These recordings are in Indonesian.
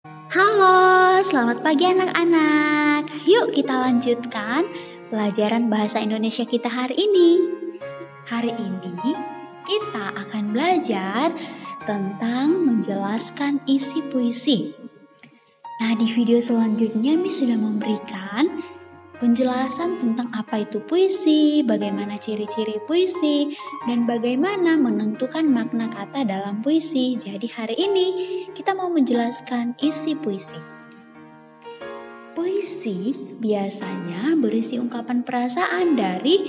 Halo, selamat pagi anak-anak. Yuk kita lanjutkan pelajaran bahasa Indonesia kita hari ini. Hari ini kita akan belajar tentang menjelaskan isi puisi. Nah, di video selanjutnya Miss sudah memberikan penjelasan tentang apa itu puisi, bagaimana ciri-ciri puisi, dan bagaimana menentukan makna kata dalam puisi. Jadi hari ini kita mau menjelaskan isi puisi. Puisi biasanya berisi ungkapan perasaan dari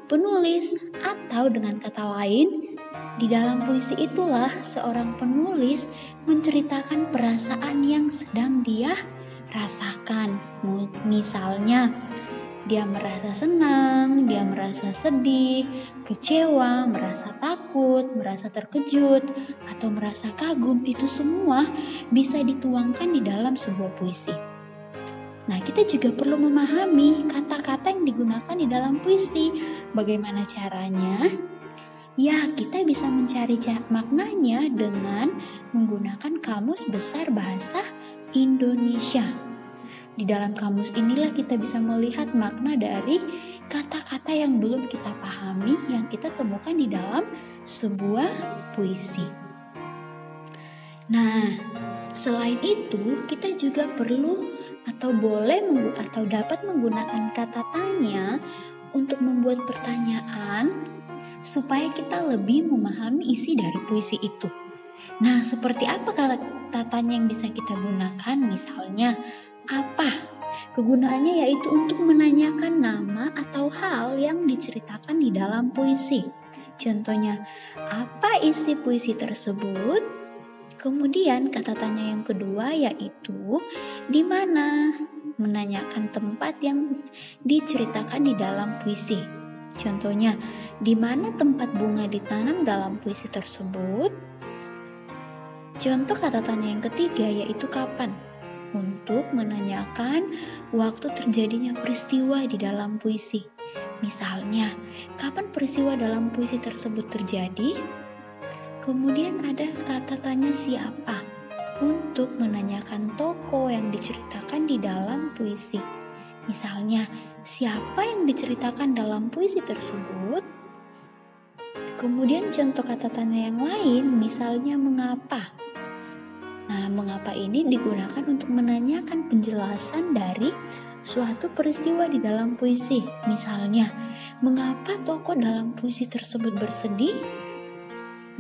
penulis, atau dengan kata lain, di dalam puisi itulah seorang penulis menceritakan perasaan yang sedang dia rasakan. Misalnya, dia merasa senang, dia merasa sedih, kecewa, merasa takut, merasa terkejut, atau merasa kagum. Itu semua bisa dituangkan di dalam sebuah puisi. Nah, kita juga perlu memahami kata-kata yang digunakan di dalam puisi. Bagaimana caranya? Ya, kita bisa mencari maknanya dengan menggunakan Kamus Besar Bahasa Indonesia. Di dalam kamus inilah kita bisa melihat makna dari kata-kata yang belum kita pahami yang kita temukan di dalam sebuah puisi. Nah, selain itu kita juga perlu atau boleh atau dapat menggunakan kata tanya untuk membuat pertanyaan supaya kita lebih memahami isi dari puisi itu. Nah, seperti apa kata tanya yang bisa kita gunakan? Misalnya, apa? Kegunaannya yaitu untuk menanyakan nama atau hal yang diceritakan di dalam puisi. Contohnya, apa isi puisi tersebut? Kemudian kata tanya yang kedua yaitu di mana? Menanyakan tempat yang diceritakan di dalam puisi. Contohnya, di mana tempat bunga ditanam dalam puisi tersebut? Contoh kata tanya yang ketiga yaitu kapan? Untuk menanyakan waktu terjadinya peristiwa di dalam puisi. Misalnya, kapan peristiwa dalam puisi tersebut terjadi? Kemudian ada kata tanya siapa untuk menanyakan tokoh yang diceritakan di dalam puisi. Misalnya, siapa yang diceritakan dalam puisi tersebut? Kemudian contoh kata tanya yang lain, misalnya mengapa? Nah, mengapa ini digunakan untuk menanyakan penjelasan dari suatu peristiwa di dalam puisi. Misalnya, mengapa tokoh dalam puisi tersebut bersedih?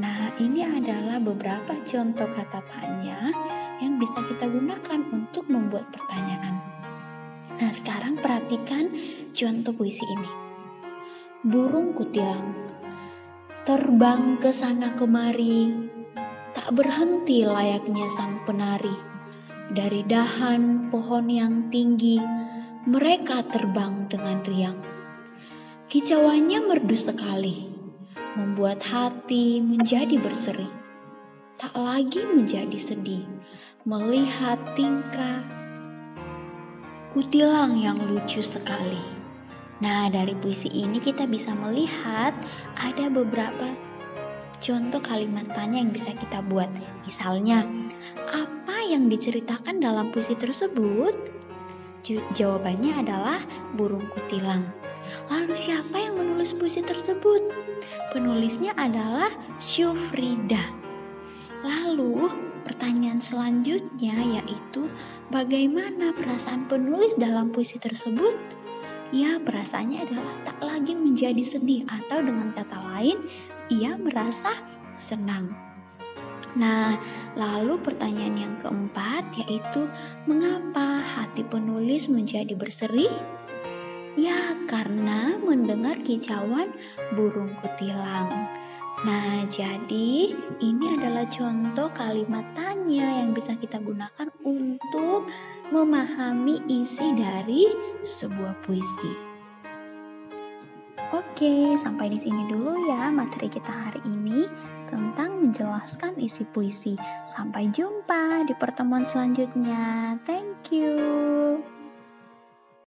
Nah, ini adalah beberapa contoh kata tanya yang bisa kita gunakan untuk membuat pertanyaan. Nah, sekarang perhatikan contoh puisi ini. Burung kutilang terbang ke sana kemari, tak berhenti layaknya sang penari. Dari dahan pohon yang tinggi, mereka terbang dengan riang. Kicauannya merdu sekali, membuat hati menjadi berseri. Tak lagi menjadi sedih, melihat tingkah kutilang yang lucu sekali. Nah, dari puisi ini kita bisa melihat ada beberapa contoh kalimat tanya yang bisa kita buat. Misalnya, apa yang diceritakan dalam puisi tersebut? Jawabannya adalah burung kutilang. Lalu siapa yang menulis puisi tersebut? Penulisnya adalah Syufrida. Lalu pertanyaan selanjutnya yaitu bagaimana perasaan penulis dalam puisi tersebut? Ya, perasaannya adalah tak lagi menjadi sedih, atau dengan kata lain, ia merasa senang. Nah, lalu pertanyaan yang keempat yaitu mengapa hati penulis menjadi berseri? Ya, karena mendengar kicauan burung kutilang. Nah, jadi ini adalah contoh kalimat tanya yang bisa kita gunakan untuk memahami isi dari sebuah puisi. Oke, sampai di sini dulu ya materi kita hari ini tentang menjelaskan isi puisi. Sampai jumpa di pertemuan selanjutnya. Thank you.